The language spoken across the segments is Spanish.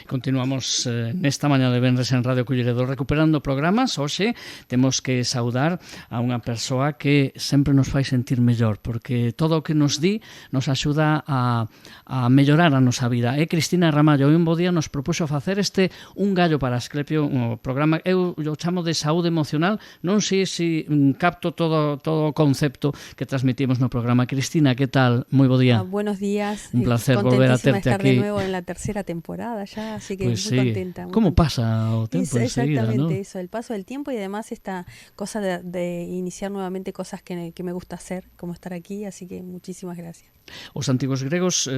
Continuamos nesta mañá de venres en Radio Culleredo recuperando programas. Hoxe temos que saudar a unha persoa que sempre nos fai sentir mellor, porque todo o que nos di nos axuda a mellorar a nosa vida. Cristina Ramallo, un bo día nos propuxo facer Un gallo para Asclepio, un programa, eu o chamo de saúde emocional, non sei se capto todo o concepto que transmitimos no programa. Cristina, que tal? Moi bo día. Buenos días. Un placer volver a terte estar aquí. De nuevo en la tercera temporada ya, así que pues muy contenta. ¿Cómo pasa el tiempo enseguida, exactamente, ¿no? Eso, el paso del tiempo y además esta cosa de iniciar nuevamente cosas que me gusta hacer, como estar aquí, así que muchísimas gracias. Os antigos gregos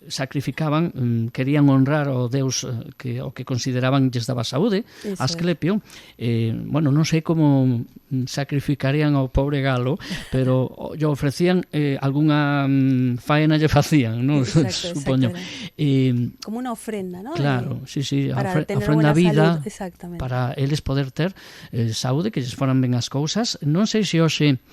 sacrificaban, querían honrar ao deus o que consideraban lles daba saúde, Asclepio. Bueno, non sei como sacrificarían ao pobre galo, pero lle ofrecían algunha faena lle facían, non? Supoño. Como unha ofrenda, ¿no? Claro, sí, para ofrenda a vida, para eles poder ter saúde, que lles foran ben as cousas. Non sei se hoxe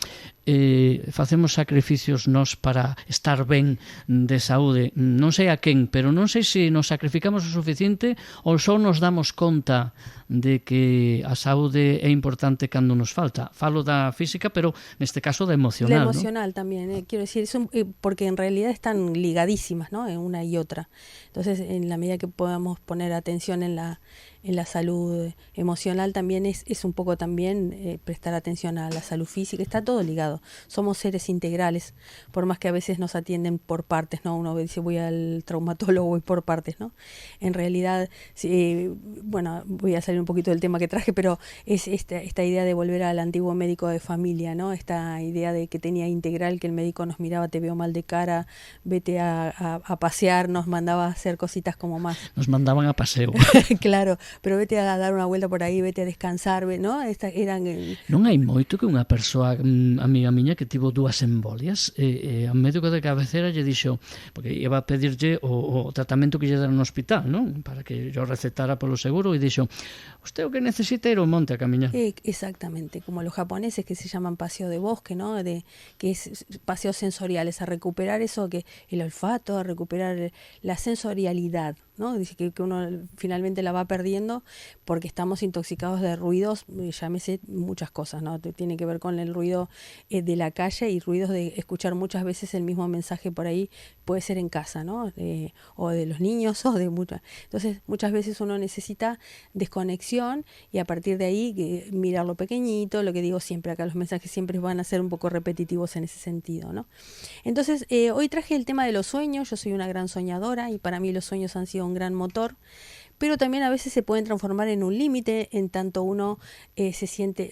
facemos sacrificios nós para estar ben de saúde, non sei a quen, pero non sei se nos sacrificamos o suficiente ou só nos damos conta de que a saúde é importante cando nos falta. Falo da física, pero neste caso da emocional. La emocional, ¿no? También, quiero decir, porque en realidad están ligadísimas, ¿no? En una y otra. Entonces, en la medida que podamos poner atención en la salud emocional, también es un poco también prestar atención a la salud física. Está todo ligado. Somos seres integrales, por más que a veces nos atienden por partes, ¿no? Uno dice voy al traumatólogo, voy por partes, ¿no? En realidad, bueno, voy a salir un poquito del tema que traje, pero es esta idea de volver al antiguo médico de familia, ¿no? Esta idea de que tenía integral, que el médico nos miraba, te veo mal de cara, vete a pasear, nos mandaba a hacer cositas como más. Nos mandaban a paseo. Claro, pero vete a dar unha vuelta por aí, vete a descansar, ¿no? Non hai moito que unha persoa, amiga miña, que tivo 2 embolias, a médico de cabecera lle dixo, porque iba a pedirlle o tratamento que lle deran no hospital, non? Para que yo recetara polo seguro, e dixo, usted o que necesita é ir ao monte a camiñar. Exactamente, como los japoneses que se llaman paseo de bosque, ¿no? Que es paseos sensoriales, a recuperar eso, que el olfato, a recuperar la sensorialidad, ¿no? Dice que uno finalmente la va perdiendo porque estamos intoxicados de ruidos, llámese muchas cosas, ¿no? Tiene que ver con el ruido de la calle y ruidos de escuchar muchas veces el mismo mensaje por ahí, puede ser en casa, ¿no? O de los niños o de muchas. Entonces, muchas veces uno necesita desconexión y a partir de ahí mirar lo pequeñito, lo que digo siempre acá, los mensajes siempre van a ser un poco repetitivos en ese sentido, ¿no? Entonces, hoy traje el tema de los sueños. Yo soy una gran soñadora y para mí los sueños han sido un gran motor, pero también a veces se pueden transformar en un límite, en tanto uno se siente,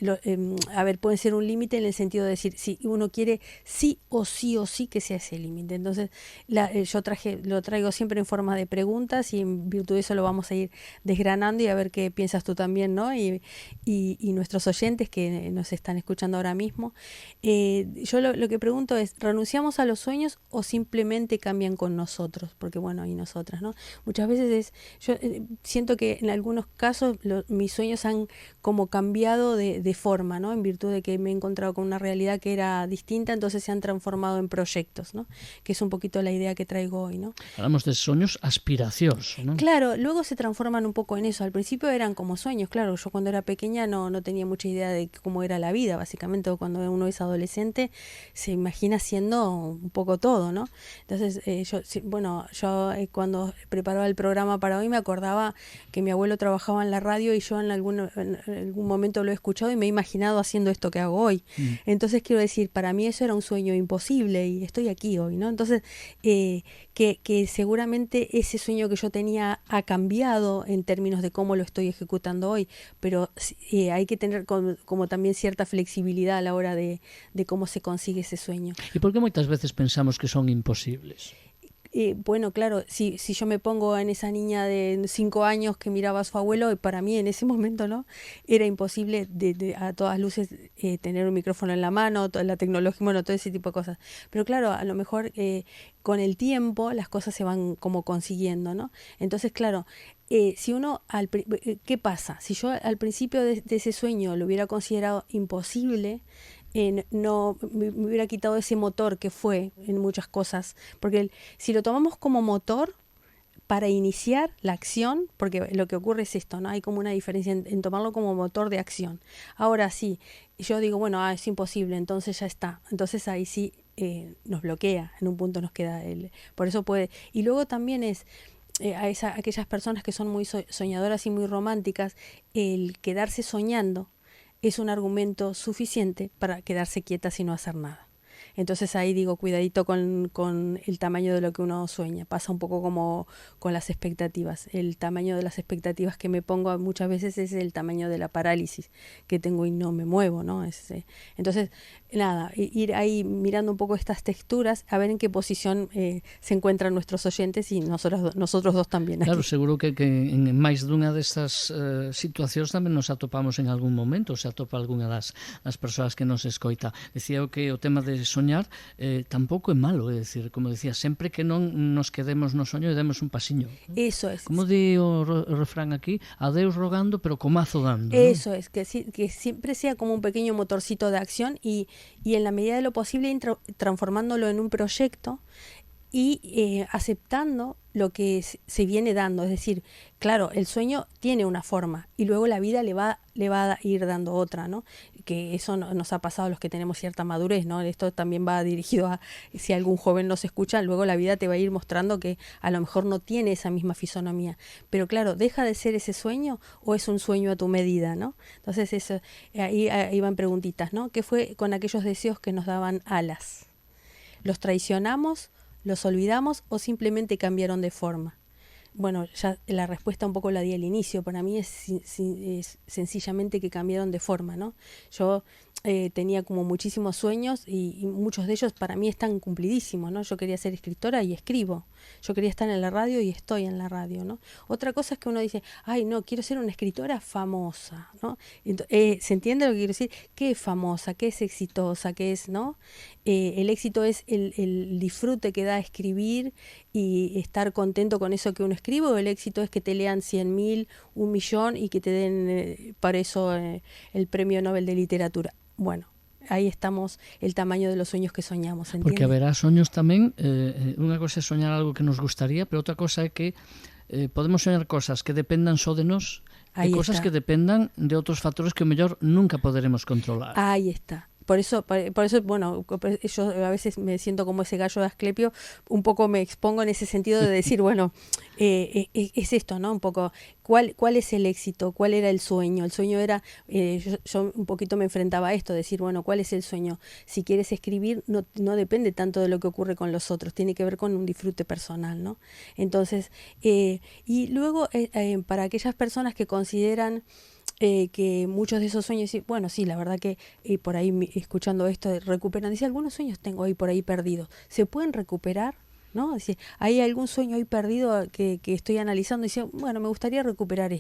puede ser un límite en el sentido de decir, si uno quiere sí o sí que sea ese límite. Entonces, yo lo traigo siempre en forma de preguntas y en virtud de eso lo vamos a ir desgranando y a ver qué piensas tú también, ¿no? Y nuestros oyentes que nos están escuchando ahora mismo. Yo lo que pregunto es, ¿renunciamos a los sueños o simplemente cambian con nosotros? Porque bueno, y nosotras, ¿no? Muchas veces yo siento que en algunos casos mis sueños han como cambiado de forma, ¿no? En virtud de que me he encontrado con una realidad que era distinta, entonces se han transformado en proyectos, ¿no? Que es un poquito la idea que traigo hoy, ¿no? Hablamos de sueños aspiracións, ¿no? Claro, luego se transforman un poco en eso. Al principio eran como sueños, claro. Yo cuando era pequeña no tenía mucha idea de cómo era la vida, básicamente. Cuando uno es adolescente se imagina siendo un poco todo, ¿no? Entonces, yo cuando preparaba el programa para hoy me acordaba que mi abuelo trabajaba en la radio y yo en algún momento lo he escuchado y me he imaginado haciendo esto que hago hoy. Entonces quiero decir, para mí eso era un sueño imposible y estoy aquí hoy, ¿no? Entonces, que seguramente ese sueño que yo tenía ha cambiado en términos de cómo lo estoy ejecutando hoy, pero hay que tener como también cierta flexibilidad a la hora de cómo se consigue ese sueño. ¿Y por qué muchas veces pensamos que son imposibles? Bueno, claro, si yo me pongo en esa niña de 5 años que miraba a su abuelo, para mí en ese momento, ¿no? Era imposible a todas luces tener un micrófono en la mano, toda la tecnología, bueno, todo ese tipo de cosas. Pero claro, a lo mejor con el tiempo las cosas se van como consiguiendo, ¿no? Entonces, claro, si uno, ¿qué pasa? Si yo al principio de ese sueño lo hubiera considerado imposible, no me hubiera quitado ese motor que fue en muchas cosas, porque si lo tomamos como motor, para iniciar la acción, porque lo que ocurre es esto, ¿no? Hay como una diferencia en tomarlo como motor de acción. Ahora sí, yo digo, bueno, es imposible, entonces ya está. Entonces ahí sí nos bloquea, en un punto nos queda por eso puede. Y luego también es aquellas personas que son muy soñadoras y muy románticas, el quedarse soñando es un argumento suficiente para quedarse quietas y no hacer nada. Entonces ahí digo, cuidadito con el tamaño de lo que uno sueña. Pasa un poco como con las expectativas. El tamaño de las expectativas que me pongo muchas veces es el tamaño de la parálisis que tengo y no me muevo, ¿no? Entonces, nada, ir ahí mirando un poco estas texturas, a ver en qué posición se encuentran nuestros oyentes y nosotros dos también. Claro, aquí. seguro que en máis dunha destas situacións tamén nos atopamos en algún momento, se atopa algunha das persoas que nos escoita. Decía eu que o tema de soñar tampouco é malo, é dicir, como decía, sempre que non nos quedemos no soño e demos un pasiño. Eso es. Como di o refrán aquí, a Deus rogando, pero co mazo dando. Eso ¿no? es, que siempre sea como un pequeño motorcito de acción y en la medida de lo posible transformándolo en un proyecto y aceptando lo que se viene dando. Es decir, claro, el sueño tiene una forma y luego la vida le va a ir dando otra, ¿no? Que eso nos ha pasado a los que tenemos cierta madurez, ¿no? Esto también va dirigido a, si algún joven nos escucha, luego la vida te va a ir mostrando que a lo mejor no tiene esa misma fisonomía. Pero claro, ¿deja de ser ese sueño o es un sueño a tu medida, ¿no? Entonces eso, ahí van preguntitas, ¿no? ¿Qué fue con aquellos deseos que nos daban alas? ¿Los traicionamos? ¿Los olvidamos o simplemente cambiaron de forma? Bueno, ya la respuesta un poco la di al inicio. Para mí es sencillamente que cambiaron de forma, ¿no? Yo tenía como muchísimos sueños y muchos de ellos para mí están cumplidísimos, ¿no? Yo quería ser escritora y escribo. Yo quería estar en la radio y estoy en la radio, ¿no? Otra cosa es que uno dice, ay, no, quiero ser una escritora famosa, ¿no? ¿Se entiende lo que quiero decir? ¿Qué es famosa? ¿Qué es exitosa? ¿Qué es, no? El éxito es el disfrute que da escribir y estar contento con eso que uno escribe, o el éxito es que te lean 100.000, 1.000.000 y que te den para eso el premio Nobel de Literatura. Bueno, aí estamos el tamaño de los sueños que soñamos, ¿entiendes? Porque haberá soños tamén, unha cosa é soñar algo que nos gustaría, pero outra cosa é que podemos soñar cosas que dependan só de nós e cosas que dependan de outros factores que o mellor nunca poderemos controlar. Ahí está. Por eso, bueno, yo a veces me siento como ese gallo de Asclepio, un poco me expongo en ese sentido de decir, bueno, es esto, ¿no? Un poco, ¿cuál es el éxito? ¿Cuál era el sueño? El sueño era, yo un poquito me enfrentaba a esto, decir, bueno, ¿cuál es el sueño? Si quieres escribir, no depende tanto de lo que ocurre con los otros, tiene que ver con un disfrute personal, ¿no? Entonces, y luego, para aquellas personas que consideran que muchos de esos sueños, bueno, sí, la verdad que por ahí escuchando esto recuperan, dice, algunos sueños tengo ahí por ahí perdidos, ¿se pueden recuperar? ¿No? Dice, hay algún sueño ahí perdido que estoy analizando y dice, bueno, me gustaría recuperar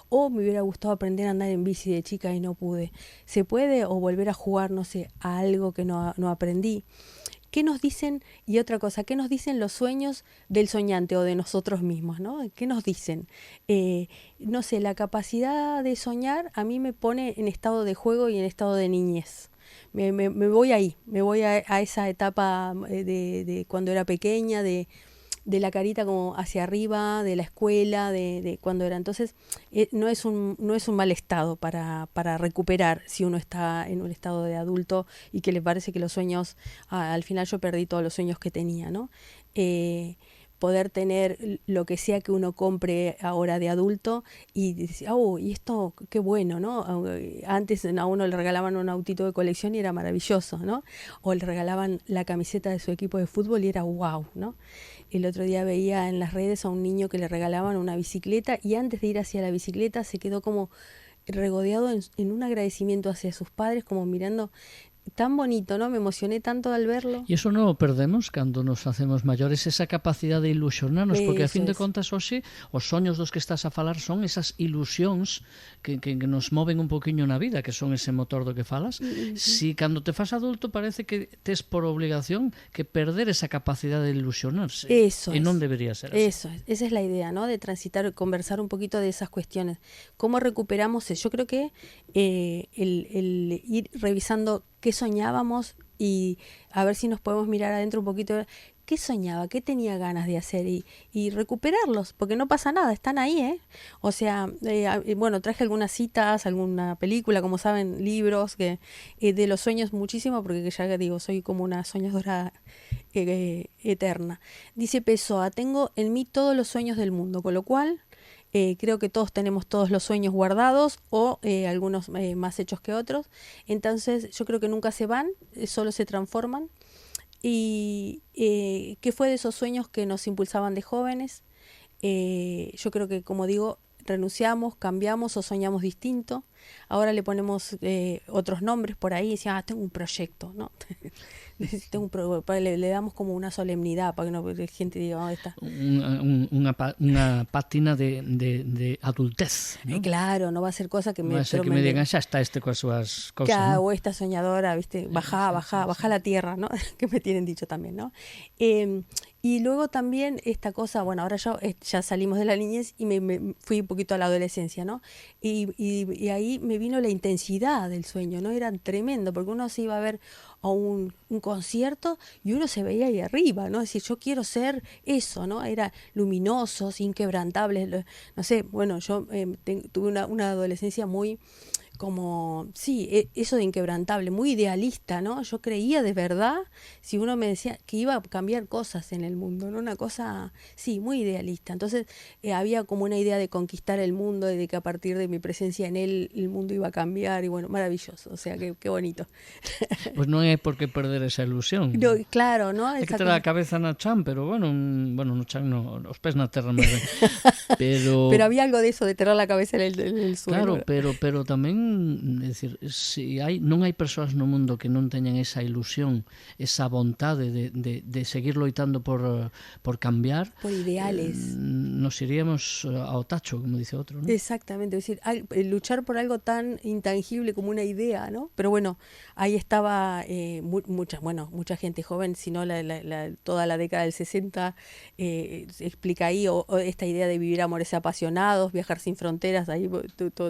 o me hubiera gustado aprender a andar en bici de chica y no pude. ¿Se puede? O volver a jugar, no sé, a algo que no aprendí. ¿Qué nos dicen? Y otra cosa, ¿qué nos dicen los sueños del soñante o de nosotros mismos, ¿no? ¿Qué nos dicen? No sé, la capacidad de soñar a mí me pone en estado de juego y en estado de niñez. Me voy ahí, me voy a esa etapa de cuando era pequeña, de la carita como hacia arriba, de la escuela, de cuando era. Entonces, no es un mal estado para recuperar si uno está en un estado de adulto y que le parece que los sueños, al final yo perdí todos los sueños que tenía, ¿no? Poder tener lo que sea que uno compre ahora de adulto y decir, y esto qué bueno, ¿no? Antes a uno le regalaban un autito de colección y era maravilloso, ¿no? O le regalaban la camiseta de su equipo de fútbol y era wow, ¿no? El otro día veía en las redes a un niño que le regalaban una bicicleta y antes de ir hacia la bicicleta se quedó como regodeado en un agradecimiento hacia sus padres, como mirando. Tan bonito, ¿no? Me emocioné tanto al verlo. E iso non o perdemos cando nos facemos maiores, esa capacidade de ilusionarnos, porque a fin de contas hoxe os soños dos que estás a falar son esas ilusións que nos moven un poquinho na vida, que son ese motor do que falas. Si cando te fas adulto parece que tes por obligación que perder esa capacidade de ilusionarse. Eso e non debería ser así. Eso es, esa es la idea, ¿no? De transitar, conversar un poquito de esas cuestiones. ¿Cómo recuperamos eso? Yo creo que el ir revisando qué soñábamos y a ver si nos podemos mirar adentro un poquito, qué soñaba, qué tenía ganas de hacer y recuperarlos, porque no pasa nada, están ahí, ¿eh? O sea, bueno, traje algunas citas, alguna película, como saben, libros que de los sueños muchísimo, porque ya digo, soy como una soñadora eterna. Dice Pessoa, tengo en mí todos los sueños del mundo, con lo cual creo que todos tenemos todos los sueños guardados o algunos más hechos que otros. Entonces yo creo que nunca se van, solo se transforman. Y ¿qué fue de esos sueños que nos impulsaban de jóvenes? Yo creo que, como digo, renunciamos, cambiamos o soñamos distinto. Ahora le ponemos otros nombres por ahí y decimos, tengo un proyecto, ¿no? Le damos como una solemnidad para que no la gente diga, ¿dónde está? Una pátina de adultez, ¿no? Claro, no va a ser cosa que me... Va a ser que me digan, xa está con as súas cosas, ¿no? ¿no? O esta soñadora, ¿viste? Baja a la tierra, ¿no? Que me tienen dicho también, ¿no? Y luego también esta cosa, bueno, ahora ya salimos de la niñez y me fui un poquito a la adolescencia, ¿no? Y ahí me vino la intensidad del sueño, ¿no? Era tremendo, porque uno se iba a ver a un concierto y uno se veía ahí arriba, ¿no? Es decir, yo quiero ser eso, ¿no? Era luminosos, inquebrantables, no sé, bueno, yo tuve una adolescencia muy... como, sí, eso de inquebrantable, muy idealista, ¿no? Yo creía de verdad, si uno me decía que iba a cambiar cosas en el mundo, ¿no? Una cosa, sí, muy idealista. Entonces había como una idea de conquistar el mundo, de que a partir de mi presencia en él, el mundo iba a cambiar, y bueno, maravilloso, o sea, qué bonito. Pues non é por que perder esa ilusión. No, claro, ¿no? É que ter a cabeza na chan, pero bueno, no chan no, os pés na terra máis ben. Pero había algo de eso, de tener la cabeza en el suelo. Claro, pero tamén, é dicir, non hai persoas no mundo que non teñan esa ilusión, esa vontade de seguir loitando por cambiar. Por ideales. Nos iríamos ao tacho, como dice outro, ¿no? Exactamente, es decir, luchar por algo tan intangible como una idea, ¿no? Pero bueno, ahí estaba mucha gente joven, si no toda la década del 60 se explica ahí, o esta idea de vivir amores apasionados, viajar sin fronteras, ahí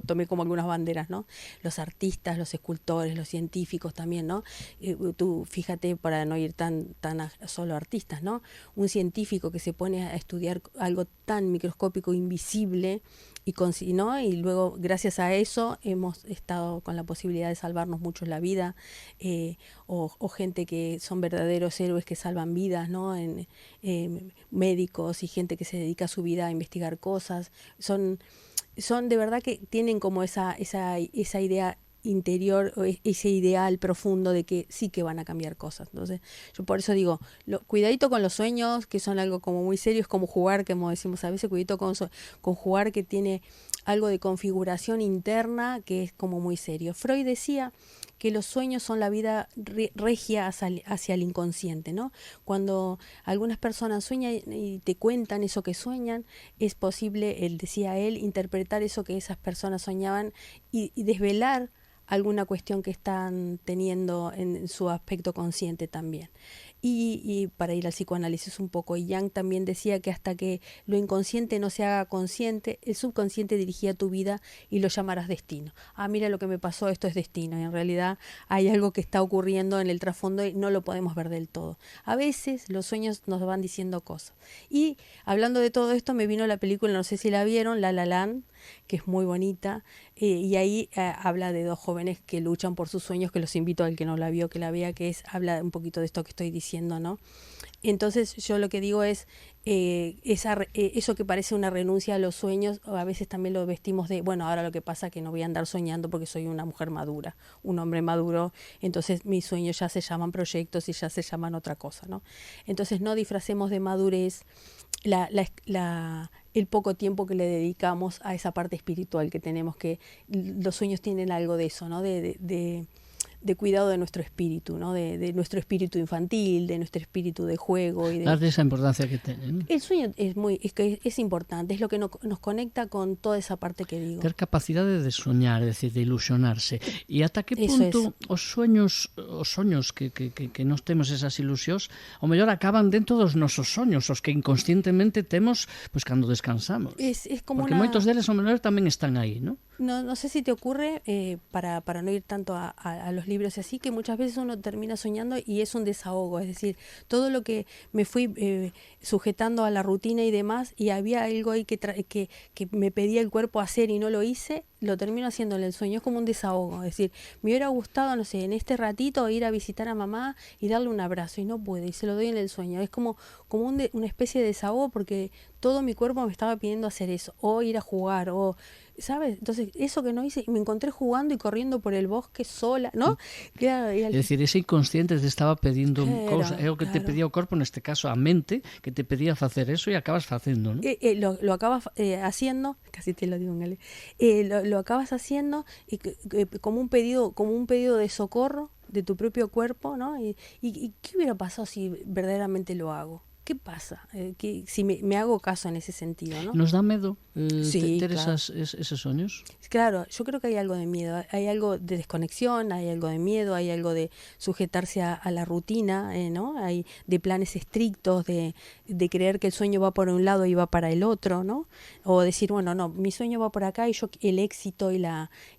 tomé como algunas banderas, ¿no? Los artistas, los escultores, los científicos también, ¿no? Tú fíjate, para no ir tan a solo artistas, ¿no? Un científico que se pone a estudiar algo tan microscópico, invisible, ¿no? Y luego, gracias a eso, hemos estado con la posibilidad de salvarnos mucho la vida, o gente que son verdaderos héroes que salvan vidas, ¿no? Médicos y gente que se dedica su vida a investigar cosas. Son de verdad que tienen como esa idea interior, ese ideal profundo de que sí que van a cambiar cosas. Entonces, yo por eso digo, cuidadito con los sueños, que son algo como muy serio, es como jugar, como decimos a veces, cuidadito con jugar, que tiene algo de configuración interna, que es como muy serio. Freud decía que los sueños son la vida regia hacia el inconsciente, ¿no? Cuando algunas personas sueñan y te cuentan eso que sueñan, es posible, decía él, interpretar eso que esas personas soñaban y desvelar alguna cuestión que están teniendo en su aspecto consciente también. Y para ir al psicoanálisis un poco, Jung también decía que hasta que lo inconsciente no se haga consciente, el subconsciente dirigía tu vida y lo llamarás destino. Mira lo que me pasó, esto es destino. Y en realidad hay algo que está ocurriendo en el trasfondo y no lo podemos ver del todo. A veces los sueños nos van diciendo cosas. Y hablando de todo esto, me vino la película, no sé si la vieron, La La Land, que es muy bonita, y ahí habla de dos jóvenes que luchan por sus sueños, que los invito al que no la vio, que la vea, habla un poquito de esto que estoy diciendo, ¿no? Entonces yo lo que digo es, eso que parece una renuncia a los sueños, a veces también lo vestimos de, bueno, ahora lo que pasa es que no voy a andar soñando porque soy una mujer madura, un hombre maduro, entonces mis sueños ya se llaman proyectos y ya se llaman otra cosa, ¿no? Entonces no disfracemos de madurez el poco tiempo que le dedicamos a esa parte espiritual que tenemos, que los sueños tienen algo de eso, ¿no? De cuidado de nuestro espíritu, ¿no? De nuestro espíritu infantil, de nuestro espíritu de juego. Darle esa importancia que tiene, ¿no? El sueño es importante, es lo que nos conecta con toda esa parte que digo. Ter capacidade de soñar, é dicir, de ilusionarse. E ata que punto os soños que nós temos esas ilusións, ao mellor acaban dentro dos nosos soños, os que inconscientemente temos, pois cando descansamos. Es como porque moitos deles ao mellor tamén están aí, ¿no? no sé si te ocurre, para no ir tanto a los libros y así, que muchas veces uno termina soñando y es un desahogo, es decir, todo lo que me fui sujetando a la rutina y demás, y había algo ahí que me pedía el cuerpo hacer y no lo hice, lo termino haciendo en el sueño, es como un desahogo, es decir, me hubiera gustado, no sé, en este ratito ir a visitar a mamá y darle un abrazo y no pude y se lo doy en el sueño, es como una especie de desahogo porque todo mi cuerpo me estaba pidiendo hacer eso, o ir a jugar, o, ¿sabes? Entonces, eso que no hice, me encontré jugando y corriendo por el bosque sola, ¿no? Claro, É dicir, ese inconsciente te estaba pedindo cousa, é o que te claro. pedía o corpo, neste caso a mente, que te pedía facer eso e acabas facendo, non? Lo acabas haciendo, casi te lo digo en lo acabas haciendo y como un pedido de socorro de tu propio cuerpo, ¿no? Y ¿qué hubiera pasado si verdaderamente lo hago? ¿Qué pasa? Si me hago caso en ese sentido, ¿no? Nos dá medo Sí, ter claro. eses soños? Claro, yo creo que hay algo de miedo, hay algo de desconexión, hay algo de miedo, hay algo de sujetarse a la rutina, ¿no? Hay de planes estrictos, de creer que el sueño va por un lado y va para el otro, ¿no? O decir, bueno, no, mi sueño va por acá y yo el éxito y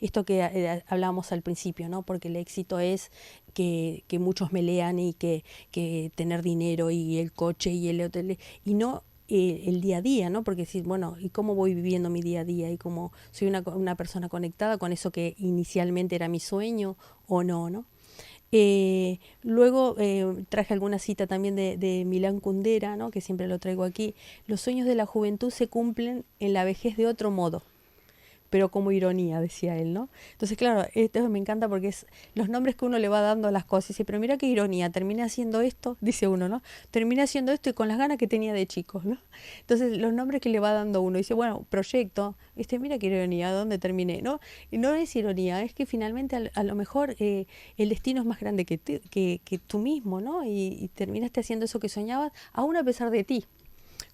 esto que hablábamos al principio, ¿no? Porque el éxito es que muchos me lean y que tener dinero y el coche y el hotel, y no el día a día, ¿no? Porque decir, bueno, ¿y cómo voy viviendo mi día a día? ¿Y cómo soy una persona conectada con eso que inicialmente era mi sueño o no, ¿no? Luego traje alguna cita también de Milán Kundera, ¿no? Que siempre lo traigo aquí. Los sueños de la juventud se cumplen en la vejez de otro modo, pero como ironía, decía él, ¿no? Entonces, claro, esto me encanta porque es los nombres que uno le va dando a las cosas. Dice, pero mira qué ironía, terminé haciendo esto, dice uno, ¿no? Terminé haciendo esto y con las ganas que tenía de chicos, ¿no? Entonces, los nombres que le va dando uno. Dice, bueno, proyecto, mira qué ironía, ¿dónde terminé? ¿No? Y no es ironía, es que finalmente a lo mejor el destino es más grande que tú mismo, ¿no? Y terminaste haciendo eso que soñabas, aún a pesar de ti,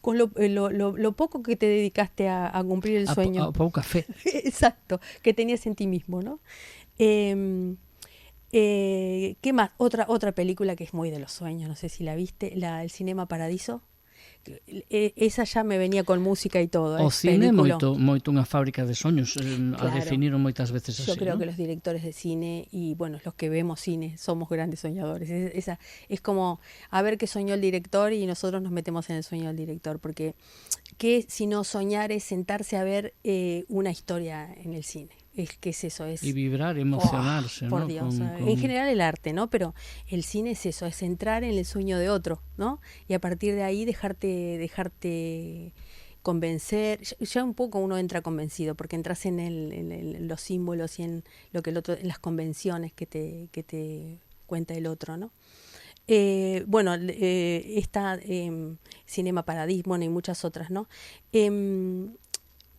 con lo poco que te dedicaste a cumplir el sueño. A pouca fe. Exacto, que tenías en ti mismo, ¿no? ¿Qué más? Otra película que es muy de los sueños, no sé si la viste, El Cinema Paradiso. Esa ya me venía con música y todo. O cine é película. moito unha fábrica de soños, a definiron moitas veces así, Yo creo ¿no? que los directores de cine y bueno, los que vemos cine somos grandes soñadores. Es como a ver qué soñó el director y nosotros nos metemos en el sueño del director, porque qué si no soñar es sentarse a ver una historia en el cine. ¿Qué es eso? Es y vibrar, emocionarse, ¿no? por Dios, en general el arte, ¿no? Pero el cine es eso, es entrar en el sueño de otro, ¿no? Y a partir de ahí dejarte convencer. Ya un poco uno entra convencido porque entras en los símbolos y en lo que el otro, en las convenciones que te cuenta el otro, ¿no? Bueno, está Cinema Paradiso, bueno, y muchas otras, ¿no?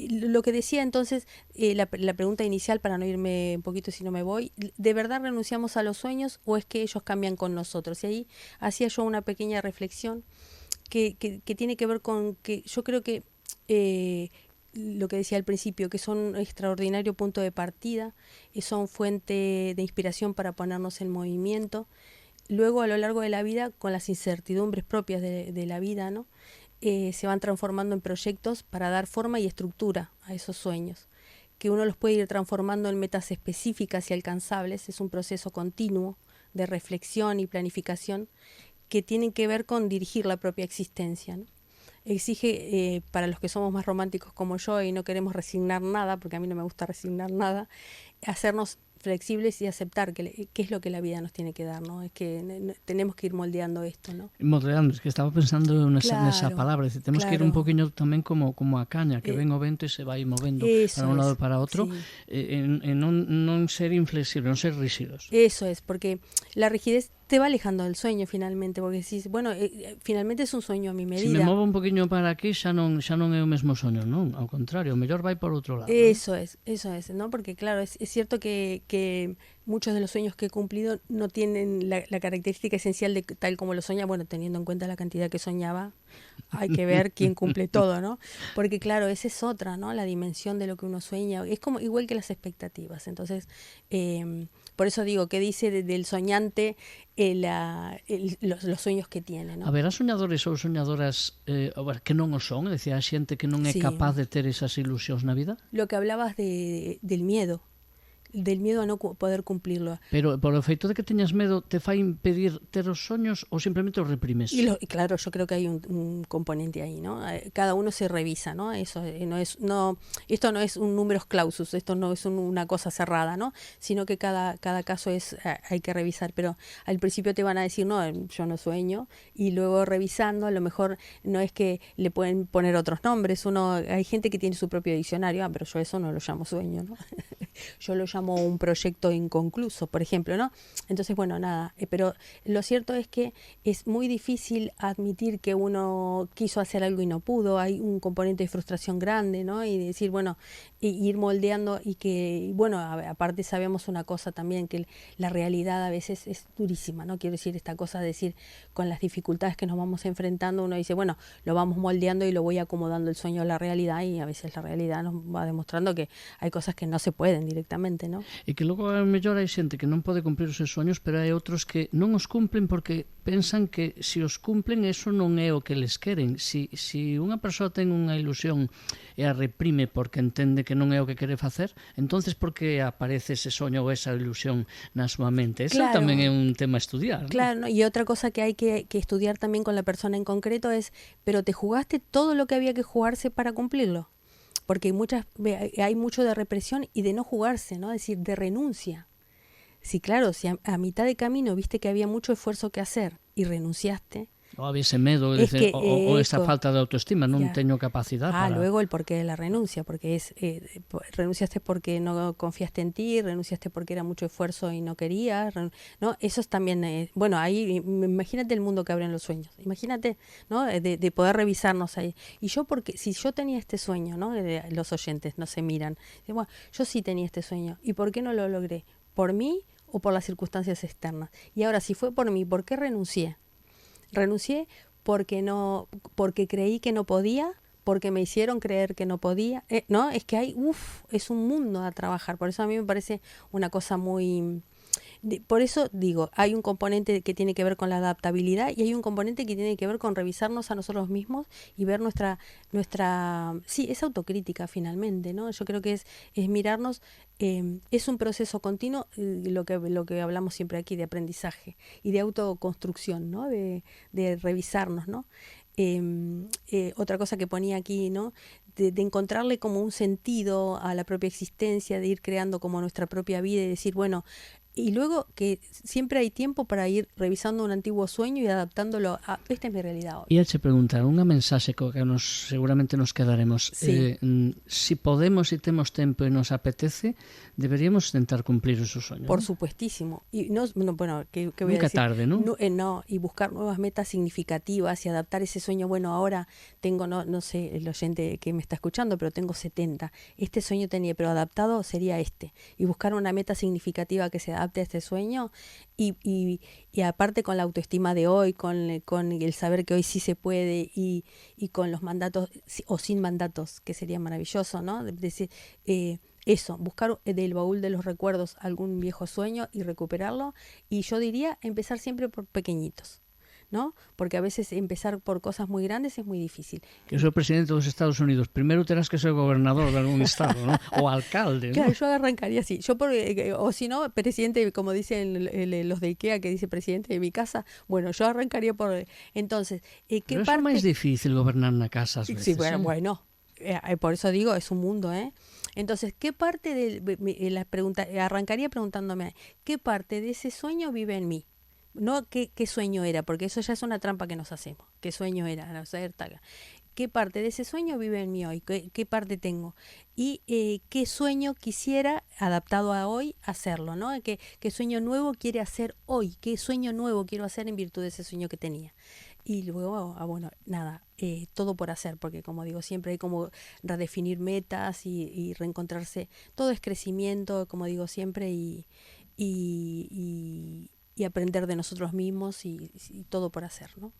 Lo que decía entonces, la pregunta inicial, para no irme un poquito si no me voy, ¿de verdad renunciamos a los sueños o es que ellos cambian con nosotros? Y ahí hacía yo una pequeña reflexión que tiene que ver con que yo creo que lo que decía al principio, que son un extraordinario punto de partida, son fuente de inspiración para ponernos en movimiento. Luego, a lo largo de la vida, con las incertidumbres propias de la vida, ¿no? Se van transformando en proyectos para dar forma y estructura a esos sueños, que uno los puede ir transformando en metas específicas y alcanzables. Es un proceso continuo de reflexión y planificación que tienen que ver con dirigir la propia existencia, ¿no? Exige, para los que somos más románticos como yo y no queremos resignar nada, porque a mí no me gusta resignar nada, hacernos flexibles y aceptar qué es lo que la vida nos tiene que dar, ¿no? Es que tenemos que ir moldeando esto, ¿no? Moldeando, es que estaba pensando nesa palabra, es decir, temos que ir un poquinho tamén como a caña, que ven o vento e se vai movendo para un lado e para outro, sí. Non ser inflexible, non ser rígidos. Eso es, porque la rigidez te va alejando del sueño finalmente, porque decís, bueno, finalmente es un sueño a mi medida. Si me movo un poquinho para aquí xa non é o mesmo soño, non? Ao contrario, o mellor vai por outro lado. Eso es, ¿no? Porque claro, es cierto que muchos de los sueños que he cumplido no tienen la característica esencial de tal como lo soñaba. Bueno, teniendo en cuenta la cantidad que soñaba, hay que ver quién cumple todo, ¿no? Porque claro, esa es otra, ¿no? La dimensión de lo que uno sueña. Es como igual que las expectativas. Entonces, por eso digo, que dice del soñante los sueños que tiene, ¿no? Haberá soñadores ou soñadoras que non o son, é dicir, a xente que non é Sí. capaz de ter esas ilusións na vida? Lo que hablabas del miedo a no poder cumplirlo. Pero por o feito de que teñas medo te fai impedir ter os soños ou simplemente os reprimes? Y claro, yo creo que hay un componente ahí, ¿no? Cada uno se revisa, ¿no? Eso esto no es un números clausus, esto no es una cosa cerrada, ¿no? Sino que cada caso hay que revisar, pero al principio te van a decir, no, yo no sueño, y luego revisando, a lo mejor no es que le pueden poner otros nombres, hay gente que tiene su propio diccionario, pero yo eso no lo llamo sueño, ¿no? Yo lo llamo un proyecto inconcluso, por ejemplo, ¿no? Entonces, bueno, nada, pero lo cierto es que es muy difícil admitir que uno quiso hacer algo y no pudo, hay un componente de frustración grande, ¿no? Y decir, bueno, ir moldeando y que, bueno, aparte sabemos una cosa también, que la realidad a veces es durísima, ¿no? Quiero decir, esta cosa de decir, con las dificultades que nos vamos enfrentando, uno dice, bueno, lo vamos moldeando y lo voy acomodando el sueño a la realidad, y a veces la realidad nos va demostrando que hay cosas que no se pueden directamente, ¿no? E que logo a mellor hai xente que non pode cumplir os seus soños, pero hai outros que non os cumplen porque pensan que se os cumplen eso non é o que les queren. Si unha persoa ten unha ilusión e a reprime porque entende que non é o que quere facer, entonces por que aparece ese soño ou esa ilusión na súa mente? Eso Claro. tamén é un tema a estudiar, ¿no? Claro, ¿no? Y otra cosa que hay que estudiar también con la persona en concreto es, pero te jugaste todo lo que había que jugarse para cumplirlo. Porque hay mucho de represión y de no jugarse, ¿no? Es decir, de renuncia. Sí, claro, si a mitad de camino viste que había mucho esfuerzo que hacer y renunciaste. O había ese medo, Es que, ou esa falta de autoestima, non ya. teño capacidade para... Luego el porqué de la renuncia, porque renunciaste porque no confiaste en ti, renunciaste porque era mucho esfuerzo y no querías, ¿no? Eso es también, bueno, ahí imagínate el mundo que abren los sueños, imagínate, ¿no? De poder revisarnos ahí. Y yo, porque si yo tenía este sueño, ¿no? Los oyentes no se miran, bueno, yo sí tenía este sueño, ¿y por qué no lo logré? ¿Por mí o por las circunstancias externas? Y ahora, si fue por mí, ¿por qué renuncié? Renuncié porque creí que no podía, porque me hicieron creer que no podía, ¿no? Es que es un mundo a trabajar. Por eso a mí me parece una cosa muy... Por eso digo, hay un componente que tiene que ver con la adaptabilidad y hay un componente que tiene que ver con revisarnos a nosotros mismos y ver sí, es autocrítica finalmente, ¿no? Yo creo que es mirarnos, es un proceso continuo, lo que hablamos siempre aquí de aprendizaje y de autoconstrucción, ¿no? De revisarnos, ¿no? Otra cosa que ponía aquí, ¿no? De encontrarle como un sentido a la propia existencia, de ir creando como nuestra propia vida y decir, bueno, y luego que siempre hay tiempo para ir revisando un antiguo sueño y adaptándolo a esta es mi realidad hoy. E che preguntar unha mensaxe co que seguramente nos quedaremos. Sí. Si podemos e temos tempo e nos apetece, deberíamos intentar cumplir esos sueños. Por ¿no? supuestísimo. Y bueno, ¿qué voy Nunca a decir? tarde, ¿no? No, y buscar nuevas metas significativas y adaptar ese sueño. Bueno, ahora tengo, no sé el oyente que me está escuchando, pero tengo 70. Este sueño tenía, pero adaptado sería este. Y buscar una meta significativa que se adapte a este sueño y aparte con la autoestima de hoy, con el saber que hoy sí se puede y con los mandatos o sin mandatos, que sería maravilloso, ¿no? Decir, eso, buscar del baúl de los recuerdos algún viejo sueño y recuperarlo. Y yo diría empezar siempre por pequeñitos, ¿no? Porque a veces empezar por cosas muy grandes es muy difícil. Que soy presidente dos Estados Unidos, primero terás que ser gobernador de algún estado, ¿no? O alcalde, ¿no? Claro, yo arrancaría así. O si no, presidente, como dicen los de IKEA, que dice presidente de mi casa, bueno, yo arrancaría por... Entonces, ¿qué Pero parte? é máis difícil gobernar na casa, ás veces. Sí, bueno. Por eso digo, es un mundo, ¿eh? Entonces, ¿qué parte de la pregunta? Arrancaría preguntándome, ¿qué parte de ese sueño vive en mí? No qué sueño era, porque eso ya es una trampa que nos hacemos. ¿Qué sueño era? No sé, ¿qué parte de ese sueño vive en mí hoy? ¿Qué parte tengo? Y qué sueño quisiera, adaptado a hoy, hacerlo, ¿no? ¿Qué sueño nuevo quiere hacer hoy? ¿Qué sueño nuevo quiero hacer en virtud de ese sueño que tenía? Y luego, bueno, nada, todo por hacer, porque como digo, siempre hay como redefinir metas y reencontrarse. Todo es crecimiento, como digo siempre, y y aprender de nosotros mismos y todo por hacer, ¿no?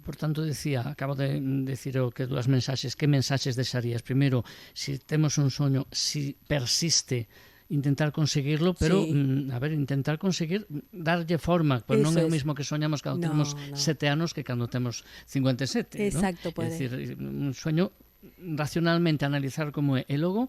Por tanto, acabo de decir que dúas mensaxes. Que mensaxes deixarías? Primeiro, se temos un soño, si persiste, intentar conseguirlo, pero, sí. Intentar conseguir darlle forma, pois non é o mismo que soñamos cando temos 7 anos que cando temos 57. Exacto, ¿no? É dicir, un sueño racionalmente analizar como é, e logo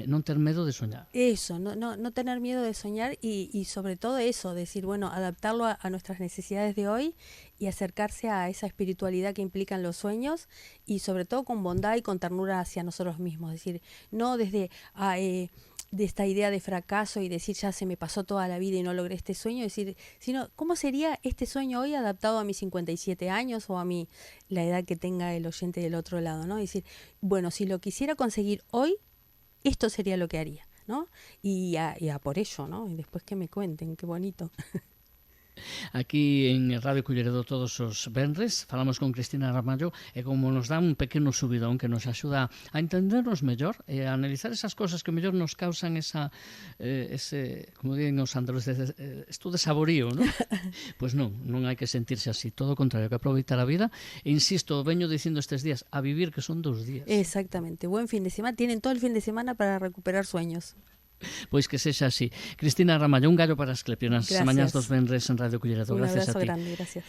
non ter medo de soñar. Eso, no tener miedo de soñar y sobre todo eso, decir, bueno, adaptarlo a nuestras necesidades de hoy y acercarse a esa espiritualidad que implican los sueños y sobre todo con bondad y con ternura hacia nosotros mismos, es decir, no desde de esta idea de fracaso y decir ya se me pasó toda la vida y no logré este sueño, decir, sino cómo sería este sueño hoy adaptado a mis 57 años o a la edad que tenga el oyente del otro lado, ¿no? Es decir, bueno, si lo quisiera conseguir hoy, esto sería lo que haría, ¿no? Y a por ello, ¿no? Y después que me cuenten, qué bonito. Aquí en Radio Culleredo todos os venres falamos con Cristina Ramallo e como nos dá un pequeno subidón que nos axuda a entendernos mellor e a analizar esas cosas que mellor nos causan ese, como diren os andaluces, esto de saborío, ¿no? Pois non hai que sentirse así, todo o contrario, que aproveitar a vida e insisto, veño dicindo estes días, a vivir que son 2 días. Exactamente, buen fin de semana, tienen todo el fin de semana para recuperar sueños. Pois que sexa así. Cristina Ramallo, un gallo para as clepionas. Mañás dos venres en Radio Culleredo. Un Gracias a ti. Grande, gracias.